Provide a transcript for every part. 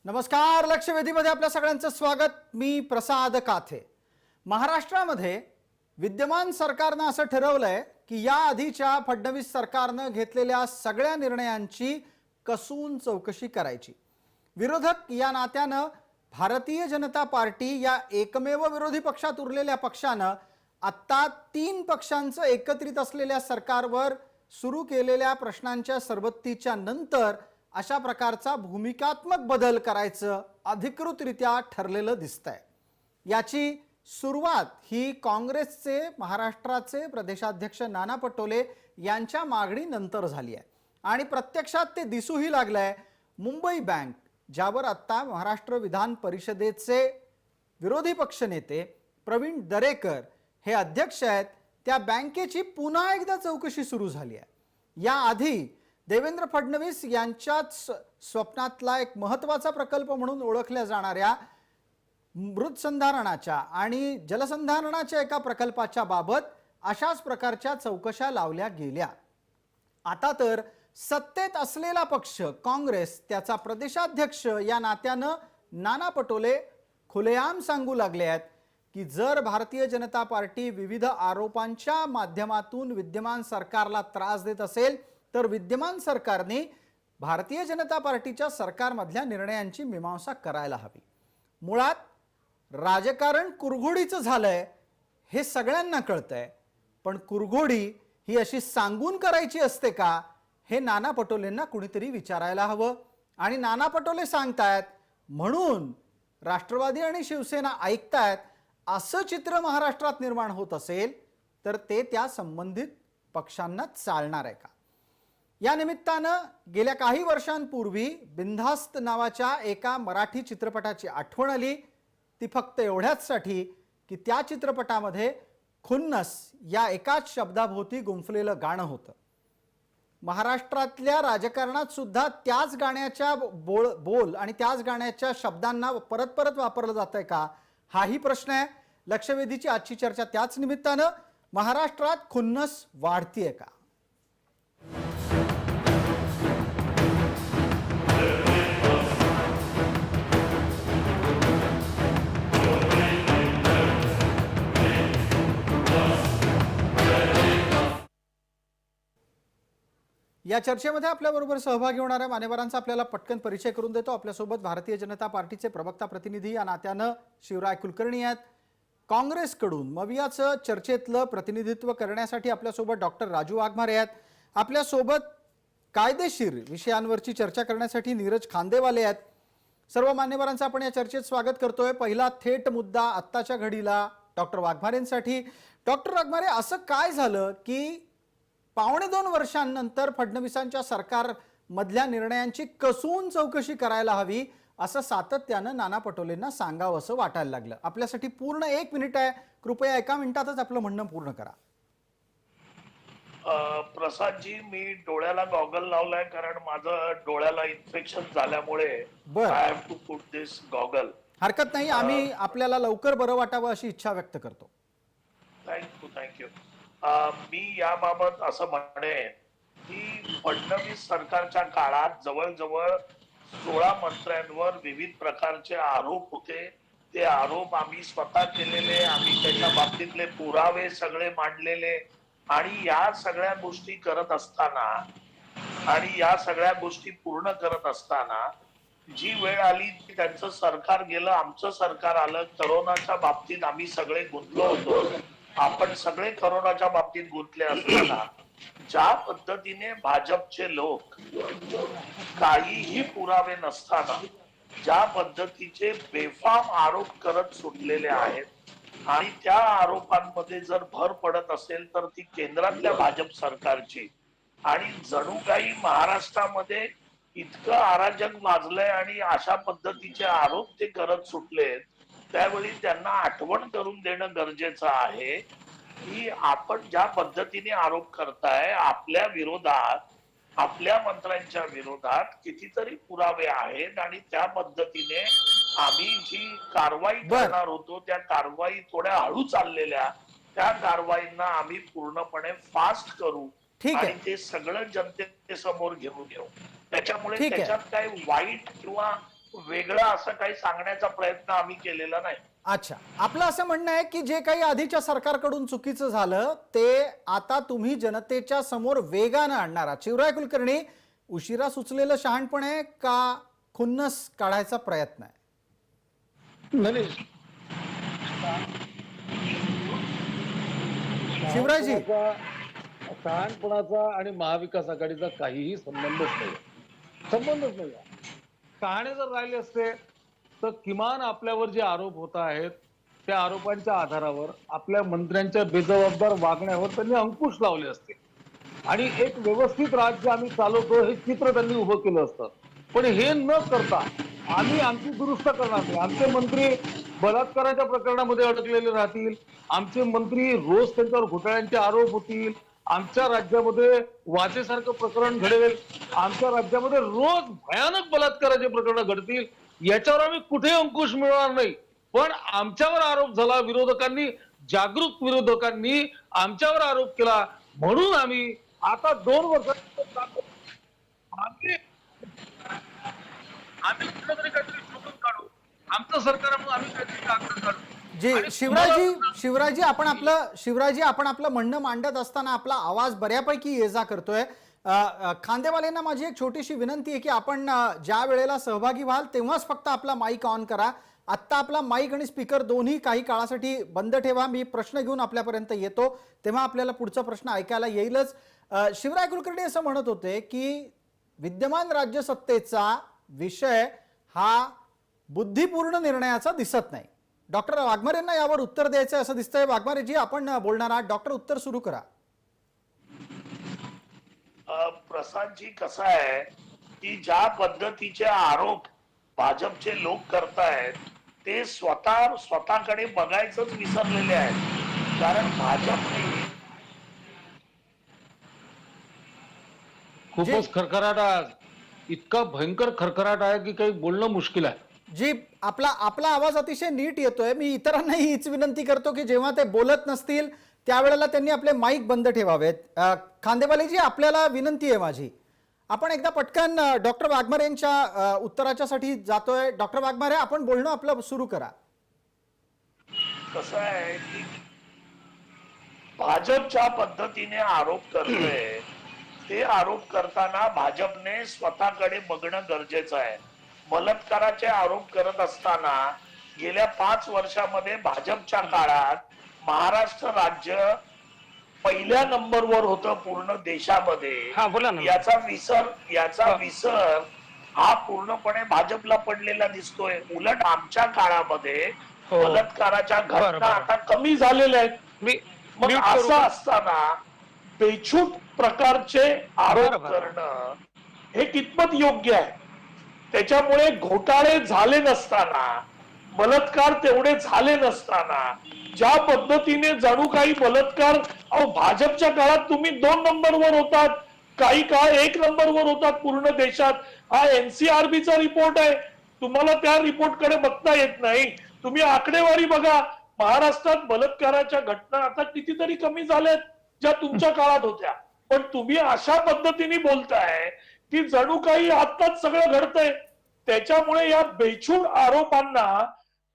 नमस्कार. लक्षवेधीमध्ये आपल्या सगळ्यांचं स्वागत. मी प्रसाद काथे. महाराष्ट्रामध्ये विद्यमान सरकारनं असं ठरवलंय की या आधीच्या फडणवीस सरकारनं घेतलेल्या सगळ्या निर्णयांची कसून चौकशी करायची. विरोधक या नात्यानं भारतीय जनता पार्टी या एकमेव विरोधी पक्षात उरलेल्या पक्षानं आत्ता 3 पक्षांचं एकत्रित असलेल्या सरकारवर सुरू केलेल्या प्रश्नांच्या सरबत्तीच्या नंतर अशा प्रकारचा भूमिकात्मक बदल करायचं अधिकृतरित्या ठरलेलं दिसतंय. याची सुरुवात ही काँग्रेसचे महाराष्ट्राचे प्रदेशाध्यक्ष नाना पटोले यांच्या मागणीनंतर झाली आहे आणि प्रत्यक्षात ते दिसूही लागलंय. मुंबई बँक, ज्यावर आता महाराष्ट्र विधान परिषदेचे विरोधी पक्षनेते प्रवीण दरेकर हे अध्यक्ष आहेत, त्या बँकेची पुन्हा एकदा चौकशी सुरू झाली आहे. याआधी देवेंद्र फडणवीस यांच्याच स्वप्नातला एक महत्त्वाचा प्रकल्प म्हणून ओळखल्या जाणाऱ्या मृतसंधारणाच्या आणि जलसंधारणाच्या एका प्रकल्पाच्या बाबत अशाच प्रकारच्या चौकशा लावल्या गेल्या. आता तर सत्तेत असलेला पक्ष काँग्रेस, त्याचा प्रदेशाध्यक्ष या नात्यानं नाना पटोले खुलेआम सांगू लागले आहेत की जर भारतीय जनता पार्टी विविध आरोपांच्या माध्यमातून विद्यमान सरकारला त्रास देत असेल तर विद्यमान सरकारने भारतीय जनता पार्टीच्या सरकारमधल्या निर्णयांची मीमांसा करायला हवी. मुळात राजकारण कुरघोडीचं झालंय हे सगळ्यांना कळतंय, पण कुरघोडी ही अशी सांगून करायची असते का हे नाना पटोलेंना कुणीतरी विचारायला हवं. आणि नाना पटोले सांगतायत म्हणून राष्ट्रवादी आणि शिवसेना ऐकतायत असं चित्र महाराष्ट्रात निर्माण होत असेल तर ते त्या संबंधित पक्षांना चालणार आहे का? या निमित्तानं गेल्या काही वर्षांपूर्वी बिनधास्त नावाच्या एका मराठी चित्रपटाची आठवण आली. ती फक्त एवढ्याचसाठी की त्या चित्रपटामध्ये खुन्नस या एकाच शब्दाभोवती गुंफलेलं गाणं होतं. महाराष्ट्रातल्या राजकारणात सुद्धा त्याच गाण्याच्या बोल आणि त्याच गाण्याच्या शब्दांना परत परत वापरलं जातंय का, हाही प्रश्न आहे. लक्षवेधीची आजची चर्चा त्याच निमित्तानं महाराष्ट्रात खुन्नस वाढतीये का? या चर्चेमध्ये आपल्याबरोबर सहभागी होणाऱ्या मान्यवरांचा आपल्याला पटकन परिचय करून देतो. आपल्यासोबत भारतीय जनता पार्टीचे प्रवक्ता प्रतिनिधी या नात्यानं शिवराय कुलकर्णी आहेत. काँग्रेसकडून मवियाचं चर्चेतलं प्रतिनिधित्व करण्यासाठी आपल्यासोबत डॉक्टर राजू वाघमारे आहेत. आपल्यासोबत कायदेशीर विषयांवरची चर्चा करण्यासाठी नीरज खांदेवाले आहेत. सर्व मान्यवरांचं आपण या चर्चेत स्वागत करतोय. पहिला थेट मुद्दा आत्ताच्या घडीला डॉक्टर वाघमारेंसाठी. डॉक्टर वाघमारे, असं काय झालं की 2.25 वर्षांनंतर फडणवीसांच्या सरकार मधल्या निर्णयांची कसून चौकशी करायला हवी असं सातत्यानं नाना पटोलेंना सांगावं असं वाटायला लागलं? आपल्यासाठी पूर्ण 1 मिनिट आहे, कृपया 1 मिनिटातच आपलं म्हणणं पूर्ण करा. प्रसादजी, मी डोळ्याला गॉगल लावलाय कारण माझं डोळ्याला इन्फेक्शन झाल्यामुळे I have to put this goggle. हरकत नाही, आम्ही आपल्याला लवकर बरं वाटावं अशी इच्छा व्यक्त करतो. थँक्यू. मी याबाबत असं म्हणेन की फडणवीस सरकारच्या काळात जवळजवळ 16 मंत्र्यांवर विविध प्रकारचे आरोप होते. ते आरोप आम्ही स्वतः केलेले, आम्ही त्याच्या बाबतीतले पुरावे सगळे मांडलेले आणि या सगळ्या गोष्टी करत असताना आणि या सगळ्या गोष्टी पूर्ण करत असताना जी वेळ आली की त्यांचं सरकार गेलं, आमचं सरकार आलं. करोनाच्या बाबतीत आम्ही सगळे गुंतलो होतो. आपण सगळे करोनाच्या बाबतीत गुंतले असताना ज्या पद्धतीने भाजपचे लोक काहीही पुरावे नसताना ज्या पद्धतीचे बेफाम आरोप करत सुटलेले आहेत आणि त्या आरोपांमध्ये जर भर पडत असेल तर ती केंद्रातल्या भाजप सरकारची, आणि जणू काही महाराष्ट्रामध्ये इतकं अराजक माजलंय आणि अशा पद्धतीचे आरोप ते करत सुटलेत, त्यावेळी त्यांना आठवण करून देणं गरजेचं आहे की आपण ज्या पद्धतीने आरोप करताय आपल्या विरोधात, आपल्या मंत्र्यांच्या विरोधात कितीतरी पुरावे आहेत आणि त्या पद्धतीने आम्ही जी कारवाई करणार होतो त्या कारवाई थोड्या हळू चाललेल्या, त्या कारवाईंना आम्ही पूर्णपणे फास्ट करू आणि ते सगळं जनतेसमोर घेऊन येऊ. त्याच्यामुळे त्याच्यात काही वाईट किंवा वेगळं असं काही सांगण्याचा प्रयत्न आम्ही केलेला नाही. अच्छा, आपलं असं म्हणणं आहे की जे काही आधीच्या सरकारकडून चुकीचं झालं ते आता तुम्ही जनतेच्या समोर वेगानं आणणार आहात. शिवराय कुलकर्णी, उशिरा सुचलेलं शहाणपण आहे का खुन्नस काढायचा प्रयत्न आहे? नाही शिवरायजी. शहाणपणाचा आणि महाविकास आघाडीचा काहीही संबंधच नाही. शहाणे जर राहिले असते तर किमान आपल्यावर जे आरोप होत आहेत त्या आरोपांच्या आधारावर आपल्या मंत्र्यांच्या बेजबाबदार वागण्यावर त्यांनी अंकुश लावले असते आणि एक व्यवस्थित राज्य आम्ही चालवतो हे चित्र त्यांनी उभं केलं असतं. पण हे न करता आम्ही आमची दुरुस्त करणार नाही. आमचे मंत्री बलात्काराच्या प्रकरणामध्ये अडकलेले राहतील, आमचे मंत्री रोज त्यांच्यावर घोटाळ्यांचे आरोप होतील, आमच्या राज्यामध्ये वाचेसारखं प्रकरण घडेल, आमच्या राज्यामध्ये रोज भयानक बलात्काराचे प्रकरण घडतील. याच्यावर आम्ही कुठे अंकुश मिळणार नाही. पण आमच्यावर आरोप झाला, विरोधकांनी, जागरूक विरोधकांनी आमच्यावर आरोप केला म्हणून आम्ही आता 2 वर्ष आम्ही कुठेतरी काहीतरी शोधून काढू, आमचं सरकार आम्ही काहीतरी कागद काढू. जी शिवराजी आपण आपलं म्हणणं मांडत असताना आपला आवाज बऱ्यापैकी ये जा करतोय. खांदेवालेंना माझी एक छोटीशी विनंती आहे की आपण ज्या वेळेला सहभागी व्हाल तेव्हाच फक्त आपला माईक ऑन करा. आत्ता आपला माईक आणि स्पीकर दोन्ही काही काळासाठी बंद ठेवा. मी प्रश्न घेऊन आपल्यापर्यंत येतो तेव्हा आपल्याला पुढचा प्रश्न ऐकायला येईलच. शिवराय कुलकर्णी असं म्हणत होते की विद्यमान राज्यसत्तेचा विषय हा बुद्धिपूर्ण निर्णयाचा दिसत नाही. डॉक्टर वाघमारेंना यावर उत्तर द्यायचं असं दिसतंय. वाघमारेजी, आपण बोलणार आहात. डॉक्टर, उत्तर सुरू करा. प्रसादजी, कसं आहे की ज्या पद्धतीचे आरोप भाजपचे लोक करतायत ते स्वतःकडे बघायचंच विसरलेले आहेत. कारण भाजपने खूपच खरखराट आहे, इतका भयंकर खरखराट आहे की काही बोलणं मुश्किल आहे. जी, आपला आवाज अतिशय नीट येतोय. मी इतरांनाही हीच विनंती करतो की जेव्हा ते बोलत नसतील त्यावेळेला त्यांनी आपले माईक बंद ठेवावेत. खांदेवालेजी, आपल्याला विनंती आहे माझी, आपण एकदा पटकन डॉक्टर वाघमारे यांच्या उत्तराच्यासाठी जातोय. डॉक्टर वाघमारे, आपण बोलणं आपलं सुरू करा. कसं आहे की भाजप ज्या पद्धतीने आरोप करतोय ते आरोप करताना भाजपने स्वतःकडे बघणं गरजेचं आहे. बलात्काराचे आरोप करत असताना गेल्या 5 वर्षामध्ये भाजपच्या काळात महाराष्ट्र राज्य पहिल्या नंबरवर होतं पूर्ण देशामध्ये. याचा विसर हा पूर्णपणे भाजपला पडलेला दिसतोय. उलट आमच्या काळामध्ये बलात्काराच्या घटना आता कमी झालेल्या आहेत. मग असं असताना बेछूट प्रकारचे आरोप करणं हे कितपत योग्य आहे? त्याच्यामुळे घोटाळे झाले नसताना, बलात्कार तेवढे झाले नसताना ज्या पद्धतीने जणू काही बलात्कार, भाजपच्या काळात तुम्ही 2 नंबरवर होतात, काही काळ 1 नंबरवर होतात पूर्ण देशात. हा एनसीआरबीचा रिपोर्ट आहे. तुम्हाला त्या रिपोर्ट कडे बघता येत नाही. तुम्ही आकडेवारी बघा. महाराष्ट्रात बलात्काराच्या घटना आता कितीतरी कमी झाल्यात ज्या तुमच्या काळात होत्या. पण तुम्ही अशा पद्धतीने बोलताय की जणू काही आत्ताच सगळं घडतंय. त्याच्यामुळे या बेछूट आरोपांना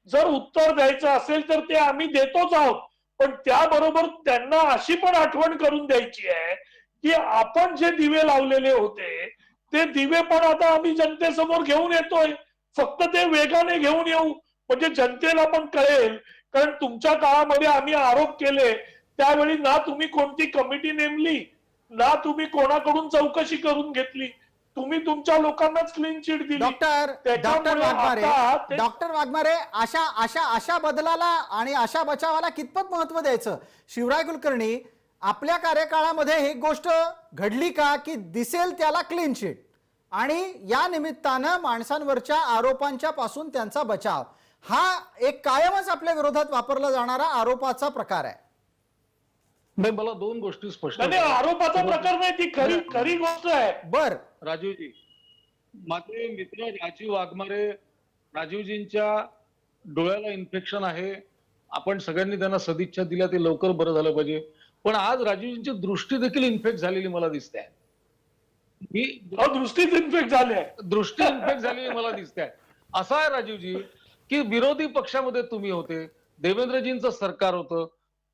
जर उत्तर द्यायचं असेल तर ते आम्ही देतोच आहोत. पण त्याबरोबर त्यांना अशी पण आठवण करून द्यायची आहे की आपण जे दिवे लावलेले होते ते दिवे पण आता आम्ही जनतेसमोर घेऊन येतोय. फक्त ते वेगाने घेऊन येऊ म्हणजे जनतेला पण कळेल. कारण तुमच्या काळामध्ये आम्ही आरोप केले त्यावेळी ना तुम्ही कोणती कमिटी नेमली, ना तुम्ही कोणाकडून चौकशी करून घेतली. तुम्ही तुमच्या लोकांनाच क्लीन चिट दिली. डॉक्टर वाघमारे, अशा बदलाला आणि अशा बचावाला कितपत महत्व द्यायचं? शिवराय कुलकर्णी, आपल्या कार्यकाळामध्ये ही गोष्ट घडली का की दिसेल त्याला क्लीन चिट आणि या निमित्तानं माणसांवरच्या आरोपांच्या पासून त्यांचा बचाव, हा एक कायमच आपल्या विरोधात वापरला जाणारा आरोपाचा प्रकार आहे? नाही, मला 2 गोष्टी स्पष्ट. आरोपाचा प्रकार नाही, ती खरी गोष्ट आहे. बर राजीवजी, माझे मित्र राजीव वाघमारे, राजीवजींच्या डोळ्याला इन्फेक्शन आहे. आपण सगळ्यांनी त्यांना सदिच्छा दिल्या, ते लवकर बरं झालं पाहिजे. पण आज राजीवजींची दृष्टी देखील इन्फेक्ट झालेली मला दिसते. मी दृष्टीच इन्फेक्ट झाली आहे. दृष्टी इन्फेक्ट झालेली मला दिसते. असं आहे राजीवजी की विरोधी पक्षामध्ये तुम्ही होते, देवेंद्रजींचं सरकार होतं,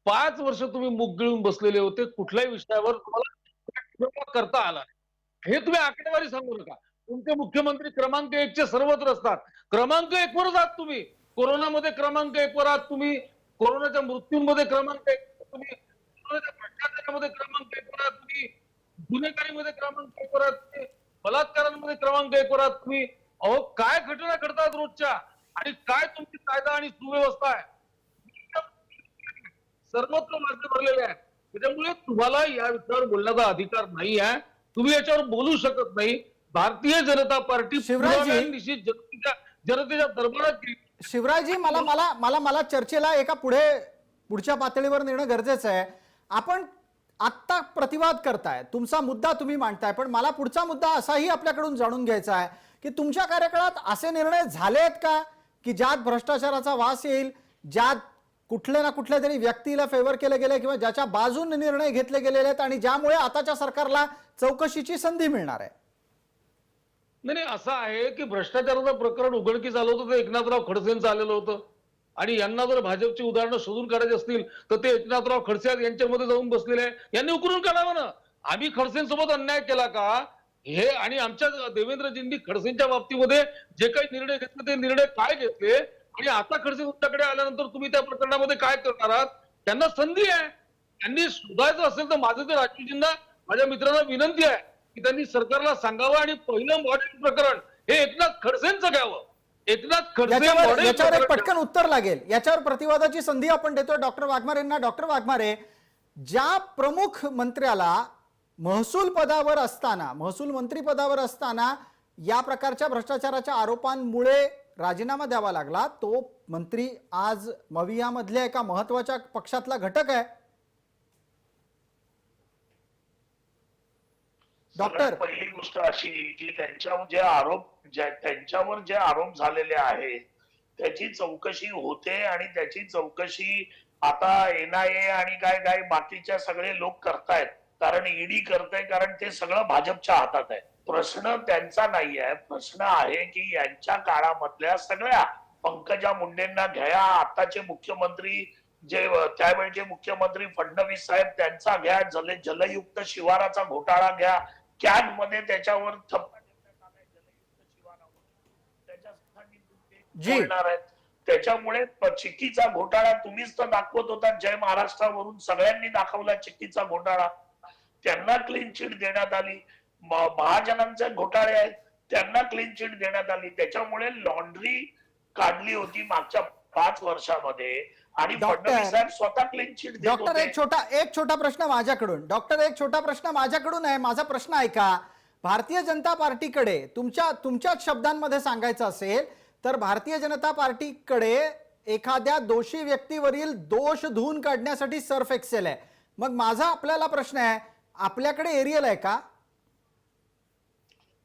5 वर्ष तुम्ही मुग गिळून बसलेले होते, कुठल्याही विषयावर तुम्हाला करता आला नाही. हे तुम्ही आकडेवारी सांगू नका. तुमचे मुख्यमंत्री क्रमांक 1 चे सर्वत्र असतात. क्रमांक 1 वरच आहात तुम्ही. कोरोनामध्ये क्रमांक 1 वर आहात तुम्ही, कोरोनाच्या मृत्यूंमध्ये क्रमांक 1 वर तुम्ही, कोरोनाच्या भ्रष्टाचारामध्ये क्रमांक 1 वर आहात तुम्ही, गुन्हेगारीमध्ये क्रमांक 1 वर आहात तुम्ही, बलात्कारांमध्ये क्रमांक 1 वर आहात तुम्ही. अहो काय घटना घडतात रोजच्या आणि काय तुमची कायदा आणि सुव्यवस्था आहे, सर्वत्र मार्ग भरलेले आहेत. त्याच्यामुळे तुम्हाला या विषयावर बोलण्याचा अधिकार नाही आहे. तुम्ही याच्यावर बोलू शकत नाही. भारतीय जनता पार्टी शिवराजजी, निश्चित जनतेच्या दरबारात गेली. शिवराजजी, मला मला मला मला चर्चेला एका पुढच्या पातळीवर नेणं गरजेचं आहे. आपण आत्ता प्रतिवाद करताय, तुमचा मुद्दा तुम्ही मांडताय, पण मला पुढचा मुद्दा असाही आपल्याकडून जाणून घ्यायचा आहे की तुमच्या कार्यकाळात असे निर्णय झाले आहेत का की ज्यात भ्रष्टाचाराचा वास येईल, ज्यात कुठल्या ना कुठल्या तरी व्यक्तीला फेवर केले गेले किंवा ज्याच्या बाजूने निर्णय घेतले गेलेले आहेत आणि ज्यामुळे आताच्या सरकारला चौकशीची संधी मिळणार आहे? नाही, असं आहे की भ्रष्टाचाराचं प्रकरण उघडकीस आलं होतं ते एकनाथराव खडसेंचं आलेलं होतं आणि यांना जर भाजपची उदाहरणं शोधून काढायची असतील तर ते एकनाथराव खडसे यांच्यामध्ये जाऊन बसलेले आहे. यांनी उकरून काढावं ना. आम्ही खडसेंसोबत अन्याय केला का हे, आणि आमच्या देवेंद्रजींनी खडसेंच्या बाबतीमध्ये जे काही निर्णय घेतले ते निर्णय काय घेतले आणि आता खडसे तुमच्याकडे आल्यानंतर तुम्ही त्या प्रकरणामध्ये काय करणार आहात? त्यांना संधी आहे. त्यांनी शोधायचं असेल तर माझं ते राजीवजींना, माझ्या मित्रांना विनंती आहे की त्यांनी सरकारला सांगावं आणि पहिलं मॉडेल प्रकरण हे एकनाथ खडसेंचं घ्यावं. एकनाथ खडसे याच्यावर एक पटकन उत्तर लागेल. याच्यावर प्रतिवादाची संधी आपण देतोय डॉक्टर वाघमारेंना. डॉक्टर वाघमारे, ज्या प्रमुख मंत्र्याला महसूल पदावर असताना, महसूल मंत्री पदावर असताना या प्रकारच्या भ्रष्टाचाराच्या आरोपांमुळे राजीनामा द्यावा लागला, तो मंत्री आज मवियामधल्या एका महत्वाच्या पक्षातला घटक आहे. डॉक्टर, पहिली गोष्ट अशी की त्यांच्यावर जे आरोप झालेले आहेत त्याची चौकशी होते आणि त्याची चौकशी आता NIA आणि काय काय बाकीच्या सगळे लोक करतायत, कारण ईडी करताय, कारण ते सगळं भाजपच्या हातात आहे. प्रश्न त्यांचा नाही आहे. प्रश्न आहे की यांच्या काळामधल्या सगळ्या, पंकजा मुंडेंना घ्या, आताचे मुख्यमंत्री जे त्यावेळचे मुख्यमंत्री फडणवीस साहेब त्यांचा घ्या, जलयुक्त शिवाराचा घोटाळा घ्या, कॅग मध्ये त्याच्यावर थप्पा देण्यात आलाय जलयुक्त शिवारावर, त्याच्यासाठी ते बोलणार आहेत. त्याच्यामुळे चिक्कीचा घोटाळा तुम्हीच तर दाखवत होता, जय महाराष्ट्रावरून सगळ्यांनी दाखवला चिक्कीचा घोटाळा. त्यांना क्लीन चिट देण्यात आली. महाजनांचे घोटाळे आहेत, त्यांना क्लीन चिट देण्यात आली. त्याच्यामुळे लॉन्ड्री काढली होती मागच्या 5 वर्षामध्ये आणि फडणवीस साहेब स्वतः क्लीन चिट देत डॉक्टर, होते. एक छोटा प्रश्न माझ्याकडून. डॉक्टर, एक छोटा प्रश्न माझ्याकडून आहे. माझा प्रश्न ऐका. भारतीय जनता पार्टीकडे तुमच्याच शब्दांमध्ये सांगायचं असेल तर भारतीय जनता पार्टीकडे एखाद्या दोषी व्यक्तीवरील दोष धुवून काढण्यासाठी सर्फ एक्सेल आहे. मग माझा आपल्याला प्रश्न आहे, आपल्याकडे एरियल आहे का?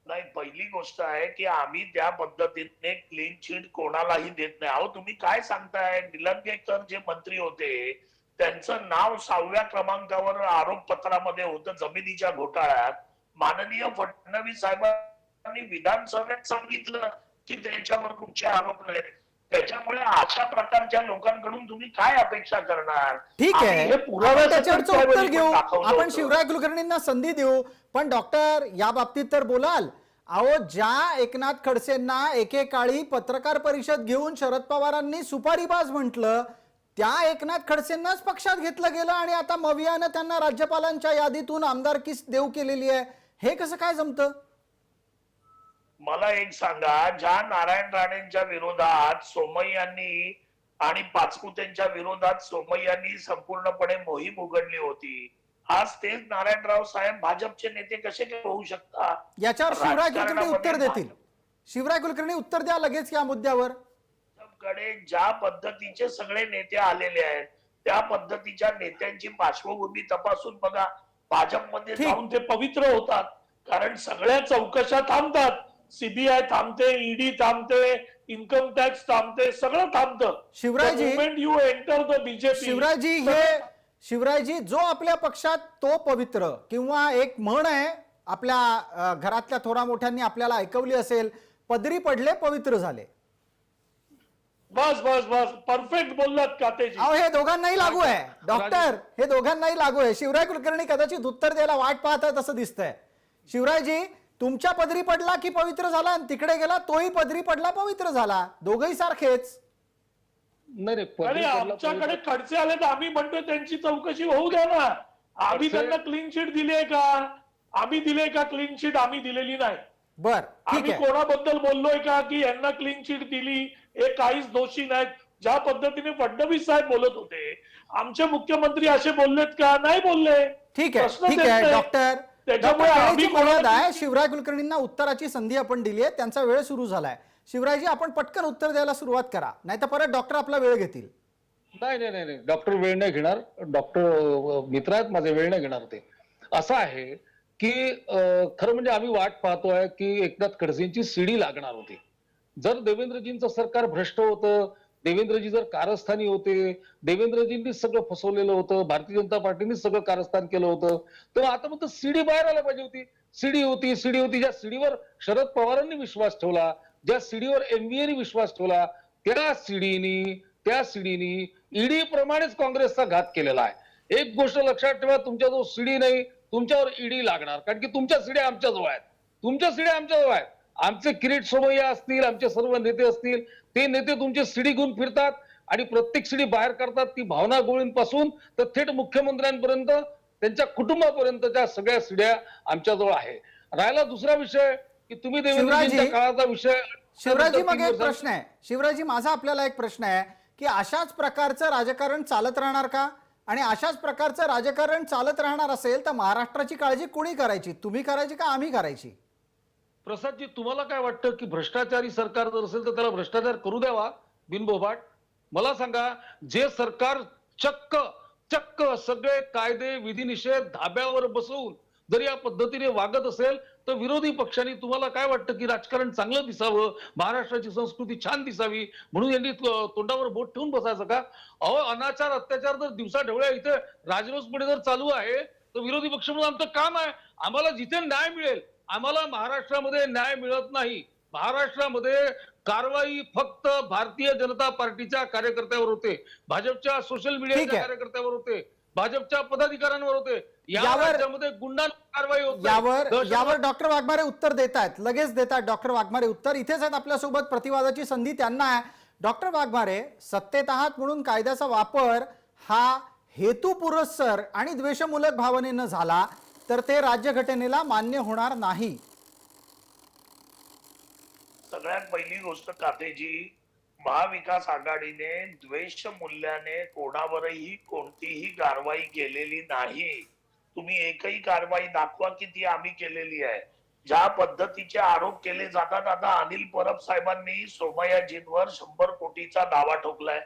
नाही, पहिली गोष्ट आहे की आम्ही त्या पद्धतीने क्लीन चिट कोणालाही देत नाही. अहो तुम्ही काय सांगताय? निलंगेकर जे मंत्री होते त्यांचं नाव 6व्या क्रमांकावर आरोप पत्रामध्ये होतं जमिनीच्या घोटाळ्यात. माननीय फडणवीस साहेबांनी विधानसभेत सांगितलं की त्यांच्यावर कुठचे आरोप नाहीत. त्याच्यामुळे अशा प्रकारच्या लोकांकडून तुम्ही काय अपेक्षा करणार? ठीक आहे, आपण त्याच्यावरचं उत्तर घेऊ. आपण होतं. शिवराय कुलकर्णींना संधी देऊ. पण डॉक्टर, या बाबतीत तर बोलाल. अहो, ज्या एकनाथ खडसेंना एकेकाळी पत्रकार परिषद घेऊन शरद पवारांनी सुपारीबाज म्हटलं, त्या एकनाथ खडसेंनाच पक्षात घेतलं गेलं आणि आता मवियानं त्यांना राज्यपालांच्या यादीतून आमदारकी देऊ केलेली आहे. हे कसं काय जमतं? मला एक सांगा, ज्या नारायण राणेंच्या विरोधात सोमय्यांनी आणि पाचपुतेंच्या विरोधात सोमय्यांनी संपूर्णपणे मोहीम उघडली होती, आज तेच नारायणराव साहेब भाजपचे नेते कसे काय होऊ शकतात? याच्यावर शिवराय कुलकर्णी उत्तर देतील. शिवराय कुलकर्णी उत्तर द्या लगेच या मुद्द्यावर. कडे ज्या पद्धतीचे सगळे नेते आलेले आहेत त्या पद्धतीच्या नेत्यांची पार्श्वभूमी तपासून बघा. भाजपमध्ये जाऊन ते पवित्र होतात, कारण सगळ्या चौकशा थांबतात. सीबीआय थांबते, ईडी थांबते, इन्कम टॅक्स थांबते, सगळं थांबतं. शिवरायजी, यू एंटर द बीजेपी. शिवरायजी, जो आपल्या पक्षात तो पवित्र, किंवा एक म्हण आहे आपल्या घरातल्या थोरा मोठ्यांनी आपल्याला ऐकवली असेल, पदरी पडले पवित्र झाले. बस बस बस परफेक्ट बोललात कातेजी. अहो हे दोघांनाही लागू आहे डॉक्टर, हे दोघांनाही लागू आहे. शिवराय कुलकर्णी कदाचित उत्तर द्यायला वाट पाहत आहेत असं दिसतंय. शिवरायजी, तुमच्या पदरी पडला की पवित्र झाला, आणि तिकडे गेला तोही पदरी पडला पवित्र झाला, दोघही सारखेच. नाही आणि पदरी पडला आमच्याकडे खडसे आले तर आम्ही म्हणतोय त्यांची चौकशी होऊ द्या ना. आम्ही खडसे- त्यांना क्लीन शीट दिली आहे का? आम्ही दिले का क्लीन शीट? आम्ही दिलेली नाही. बर ठीक आम्ही आहे. कोणाबद्दल बोललोय का की यांना क्लीन शीट दिली, हे काहीच दोषी नाहीत? ज्या पद्धतीने फडणवीस साहेब बोलत होते, आमचे मुख्यमंत्री असे बोललेत का? नाही बोलले. ठीक आहे प्रश्नच ठीक येत आहे नाही. डॉक्टर. त्याच्यामुळे डॉक्टर, आम्ही वेळेची मर्यादा आहे. कोणाला- शिवराय कुलकर्णींना उत्तराची संधी आपण दिली आहे, त्यांचा वेळ सुरू झालाय. शिवरायजी, आपण पटकन उत्तर द्यायला सुरुवात करा, नाहीतर परत डॉक्टर आपला वेळ घेतील. नाही डॉक्टर वेळ नाही घेणार. डॉक्टर मित्र आहेत माझे, वेळ नाही घेणार ते. असं आहे की खरं म्हणजे आम्ही वाट पाहतोय की एकनाथ खडसेंची सीडी लागणार होती. जर देवेंद्रजींचं सरकार भ्रष्ट होतं, देवेंद्रजी जर कारस्थानी होते, देवेंद्रजींनीच सगळं फसवलेलं होतं, भारतीय जनता पार्टीनेच सगळं कारस्थान केलं होतं, तर आता मग सीडी बाहेर आला पाहिजे होती. सीडी होती ज्या सीडीवर शरद पवारांनी विश्वास ठेवला, ज्या सीडीवर एनडीएने विश्वास ठेवला, त्या सीडीनी ईडी प्रमाणेच काँग्रेसचा घात केलेला आहे. एक गोष्ट लक्षात ठेवा, तुमच्या जो सीडी नाही तुमच्यावर ईडी लागणार, कारण की तुमच्या सीड्या आमच्या जवळ आहेत. आमचे किरीट सोमय्या असतील, आमचे सर्व नेते असतील, ते नेते तुमचे सीडी घेऊन फिरतात आणि प्रत्येक सीडी बाहेर करतात. ती भावना गोळींपासून तर थेट मुख्यमंत्र्यांपर्यंत, त्यांच्या कुटुंबापर्यंतच्या सगळ्या सीड्या आमच्याजवळ आहे. राहिला दुसरा विषय की तुम्ही देवेंद्रजींच्या काळाचा विषय. शिवराजी, मग एक प्रश्न आहे. शिवराजी, माझा आपल्याला एक प्रश्न आहे की अशाच प्रकारचं राजकारण चालत राहणार का? आणि अशाच प्रकारचं राजकारण चालत राहणार असेल तर महाराष्ट्राची काळजी कोणी करायची? तुम्ही करायची का आम्ही करायची? प्रसादजी, तुम्हाला काय वाटतं की भ्रष्टाचारी सरकार जर असेल तर त्याला भ्रष्टाचार करू द्यावा बिनबोभाट? मला सांगा, जे सरकार चक्क सगळे कायदे विधिनिषेध धाब्यावर बसवून जर या पद्धतीने वागत असेल तर विरोधी पक्षांनी, तुम्हाला काय वाटतं की राजकारण चांगलं दिसावं, महाराष्ट्राची संस्कृती छान दिसावी म्हणून यांनी तोंडावर बोट ठेवून बसायचं का? अहो, अनाचार अत्याचार जर दिवसा ढवळ्या इथे राजरोसपणे जर चालू आहे तर विरोधी पक्ष म्हणून आमचं काम आहे, आम्हाला जिथे न्याय मिळेल. आम्हाला महाराष्ट्रामध्ये न्याय मिळत नाही. महाराष्ट्रामध्ये कारवाई फक्त भारतीय जनता पार्टीच्या कार्यकर्त्यावर होते, भाजपच्या सोशल मीडियाच्या कार्यकर्त्यावर होते, भाजपच्या पदाधिकाऱ्यांवर होते. राज्यामध्ये गुंडांवर कारवाई होते. यावर डॉक्टर वाघमारे उत्तर देत आहेत, लगेच देतात डॉक्टर वाघमारे उत्तर. इथेच आहेत आपल्यासोबत, प्रतिवादाची संधी त्यांना आहे. डॉक्टर वाघमारे, सत्तेत आहात म्हणून कायद्याचा वापर हा हेतुपुरस्सर आणि द्वेषमूलक भावनेनं झाला तर ते राज्यघटनेला मान्य होणार नाही. सगळ्यात पहिली गोष्ट कातेजी, महाविकास आघाडीने द्वेष मूल्याने कोणावरही कोणतीही कारवाई केलेली नाही. तुम्ही एकही कारवाई दाखवा की ती आम्ही केलेली आहे. ज्या पद्धतीचे आरोप केले जातात, आता अनिल परब साहेबांनी सोमय्याजींवर 100 कोटीचा दावा ठोकलाय,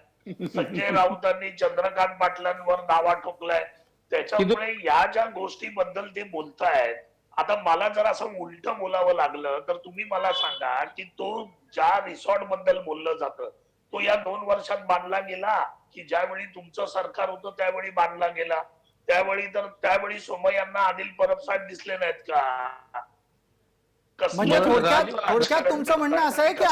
संजय राऊतांनी चंद्रकांत पाटलांवर दावा ठोकलाय. त्याच्यामुळे या ज्या गोष्टीबद्दल ते बोलतायत, आता मला जर असं उलट बोलावं लागलं तर तुम्ही मला सांगा की तो ज्या रिसॉर्ट बद्दल बोललं जातं तो या 2 वर्षात बांधला गेला की ज्यावेळी तुमचं सरकार होतं त्यावेळी बांधला गेला? त्यावेळी सोमय्यांना अनिल परब साहेब दिसले नाहीत का? म्हणजे थोडक्यात तुमचं म्हणणं असं आहे की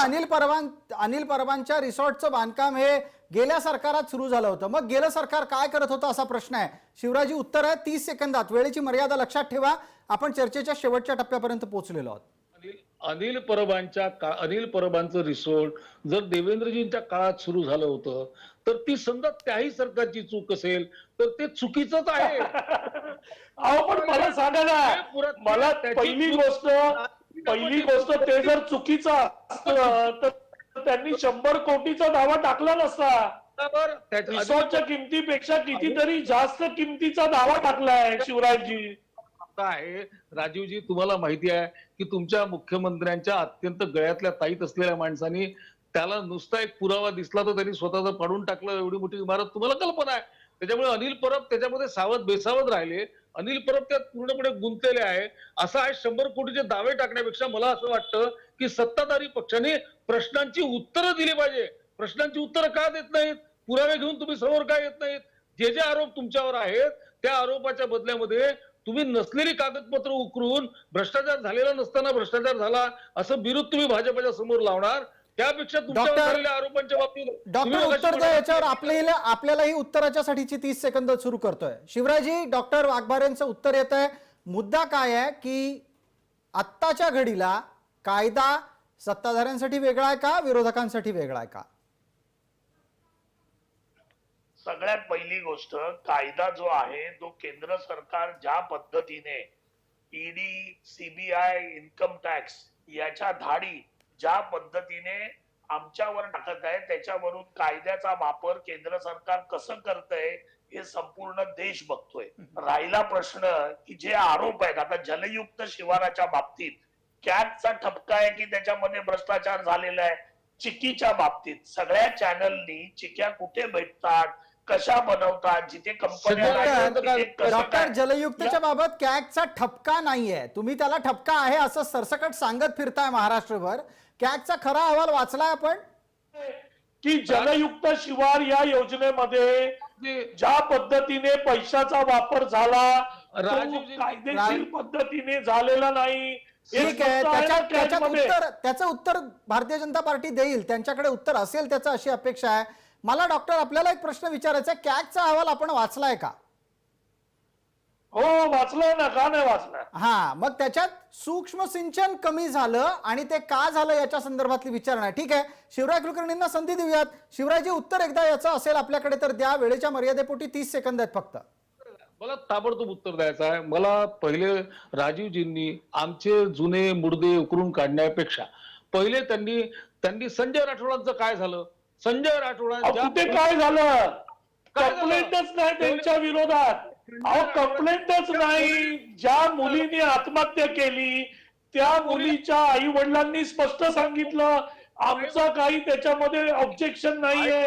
अनिल परबांच्या रिसॉर्टचं बांधकाम हे गेल्या सरकारात सुरू झालं होतं. मग गेलं सरकार काय करत होतं असा प्रश्न आहे. शिवराजी, उत्तर आहे 30 सेकंदात. वेळेची मर्यादा लक्षात ठेवा, आपण चर्चेच्या शेवटच्या टप्प्यापर्यंत पोहोचलेलो आहोत. अनिल परबांचं रिसोर्ट जर देवेंद्रजींच्या काळात सुरू झालं होतं तर ती समजा त्याही सरकारची चूक असेल तर ते चुकीचंच आहे. अहो, पण मला सांगा ना, मला पहिली गोष्ट ते जर चुकीचं असतं तर त्यांनी 100 कोटीचा दावा टाकला नसता. रिसॉर्टच्या किमतीपेक्षा कितीतरी जास्त किमतीचा दावा टाकलाय शिवराजजी. आहे राजीवजी, तुम्हाला माहिती आहे की तुमच्या मुख्यमंत्र्यांच्या अत्यंत गळ्यातल्या ताईत असलेल्या माणसांनी त्याला नुसता एक पुरावा दिसला तर त्यांनी स्वतःच फाडून टाकलं. एवढी मोठी इमारत तुम्हाला कल्पना आहे. त्याच्यामुळे अनिल परब त्याच्यामध्ये सावध बेसावध राहिले. अनिल परब त्यात पूर्णपणे गुंतलेले आहे. असं आहे, 100 कोटीचे दावे टाकण्यापेक्षा मला असं वाटतं की सत्ताधारी पक्षाने प्रश्नांची उत्तरं दिली पाहिजे. प्रश्नांची उत्तरं का देत नाहीत? पुरावे घेऊन तुम्ही समोर का येत नाहीत? जे आरोप तुमच्यावर आहेत त्या आरोपाच्या बदल्यामध्ये तुम्ही नसलेली कागदपत्र उकरून भ्रष्टाचार झालेला नसताना भ्रष्टाचार झाला असं बिरुद तुम्ही भाजपच्या समोर लावणार. त्यापेक्षा तुमच्यावर डॉक्टर- झालेल्या आरोपांच्या बाबतीत डॉक्टर तुम्ही मगाशी उत्तर द्या म्हणालात याच्यावर की- आपल्यालाही उत्तराच्या साठीची 30 सेकंद सुरू करतोय. शिवराजी, डॉक्टर वाघबारेंचं उत्तर येत आहे. मुद्दा काय आहे की आत्ताच्या घडीला कायदा सत्ताधाऱ्यांसाठी वेगळा आहे का, विरोधकांसाठी वेगळा आहे का? सगळ्यात पहिली गोष्ट, कायदा जो आहे तो केंद्र सरकार ज्या पद्धतीने ईडी, सीबीआय, इन्कम टॅक्स याच्या धाडी ज्या पद्धतीने आमच्यावर टाकत आहे, त्याच्यावरून कायद्याचा वापर केंद्र सरकार कसं करतंय हे संपूर्ण देश बघतोय. राहिला प्रश्न की जे आरोप आहेत आता जलयुक्त शिवाराच्या बाबतीत, कॅगचा ठपका आहे की त्याच्यामध्ये भ्रष्टाचार झालेला आहे. चिकीच्या बाबतीत सगळ्या चॅनलनी चिक्या कुठे भेटतात, कशा बनवतात, जिथे डॉक्टर जलयुक्तच्या बाबत कॅगचा ठपका नाहीये, तुम्ही त्याला ठपका आहे असं सरसकट सांगत फिरताय महाराष्ट्रभर. कॅगचा खरा अहवाल वाचलाय आपण की जलयुक्त शिवार या योजनेमध्ये ज्या पद्धतीने पैशाचा वापर झाला तो राजीवजी- कायदेशीर पद्धतीने झालेला नाही. हे ठीक आहे. स्पष्ट ना कॅगमध्ये. त्याचं उत्तर भारतीय जनता पार्टी देईल, त्यांच्याकडे उत्तर असेल त्याचं, अशी अपेक्षा आहे. मला डॉक्टर आपल्याला एक प्रश्न विचारायचा आहे, कॅगचा अहवाल आपण वाचलाय का? हो वाचलंय ना, का नाही वाचलाय? हा, मग त्याच्यात सूक्ष्म सिंचन कमी झालं आणि ते का झालं याच्या संदर्भातली विचारणा आहे. ठीक आहे, शिवराज कुलकर्णींना संधी देऊयात. शिवराजी, उत्तर एकदा याचं असेल आपल्याकडे तर द्या. वेळेच्या मर्यादेपोटी 30 सेकंद आहेत फक्त. मला ताबडतोब उत्तर द्यायचं आहे. मला पहिले राजीवजींनी आमचे जुने मुडदे उकरून काढण्यापेक्षा पहिले त्यांनी संजय राठोडांचं काय झालं, संजय राठोडांच्या कुठे काय झालं? काय झालं? कंप्लेंटच नाही त्यांच्या विरोधात. अहो कंप्लेंटच नाही. ज्या मुलीने आत्महत्या केली त्या मुलीच्या आई वडिलांनी स्पष्ट सांगितलं आमचं काही त्याच्यामध्ये ऑब्जेक्शन नाहीये.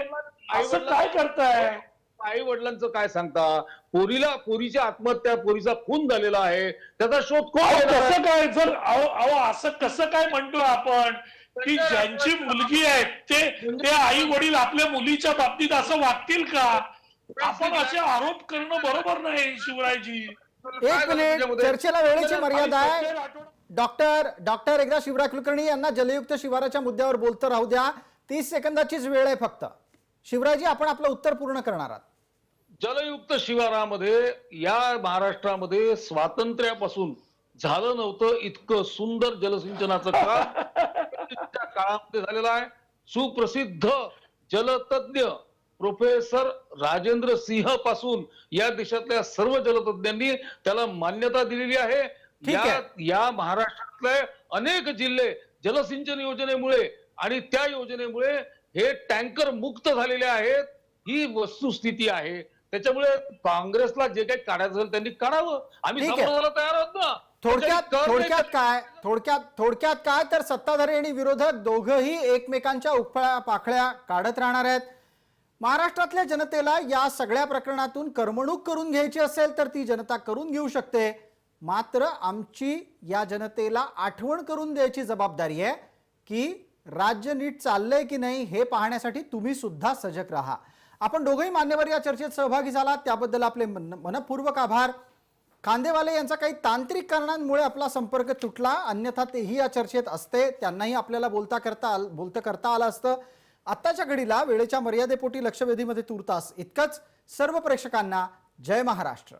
असं काय करताय? आई वडिलांचं काय सांगता? पोरीच्या आत्महत्या, पोरीचा खून झालेला आहे, त्याचा शोध कोण अहो, घेणार आहे? कसं काय जर अहो असं कसं काय म्हणतो आपण की ज्यांची मुलगी आहे ते आई वडील आपल्या मुलीच्या बाबतीत असं वागतील का? आपण असे आरोप करणं बरोबर नाही शिवरायजी. एक मिनिट, चर्चेला वेळेची मर्यादा आहे. डॉक्टर एकदा शिवराज कुलकर्णी यांना जलयुक्त शिवाराच्या मुद्द्यावर बोलतं राहू द्या. 30 सेकंदाचीच वेळ आहे फक्त. शिवराजी, आपण आपलं उत्तर पूर्ण करणार आहात. जलयुक्त शिवारामध्ये या महाराष्ट्रामध्ये स्वातंत्र्यापासून झालं नव्हतं इतकं सुंदर जलसिंचनाचं काम त्या काळामध्ये झालेलं आहे. सुप्रसिद्ध जलतज्ञ प्रोफेसर राजेंद्र सिंह पासून या देशातल्या सर्व जलतज्ञांनी त्याला मान्यता दिलेली आहे. ठीक आहे. या महाराष्ट्रातले अनेक जिल्हे जलसिंचन योजनेमुळे आणि त्या योजनेमुळे हे टँकर मुक्त झालेले आहेत. ही वस्तुस्थिती आहे. त्याच्यामुळे काँग्रेसला जे काही काढायचं असेल त्यांनी काढावं. आम्ही ठीक आहे. समोराला तयार आहोत ना. थोडक्यात काय तर सत्ताधारी आणि विरोधक दोघंही एकमेकांच्या उखळ्या पाखळ्या काढत राहणार आहेत. महाराष्ट्रातल्या जनतेला या सगळ्या प्रकरणातून करमणूक करून घ्यायची असेल तर ती जनता करून घेऊ शकते. मात्र आमची या जनतेला आठवण करून द्यायची जबाबदारी आहे की राज्य नीट चाललंय की नाही हे पाहण्यासाठी तुम्ही सुद्धा सजग राहा. आपण दोघंही मान्यवर या चर्चेत सहभागी झालात त्याबद्दल आपले मनपूर्वक आभार. खांदेवाले यांचा काही तांत्रिक कारणांमुळे आपला संपर्क तुटला, अन्यथा तेही या चर्चेत असते, त्यांनाही आपल्याला बोलता करता आलं असतं. आत्ताच्या घडीला वेळेच्या मर्यादेपोटी लक्षवेधीमध्ये तुर्तास इतकंच. सर्व प्रेक्षकांना जय महाराष्ट्र.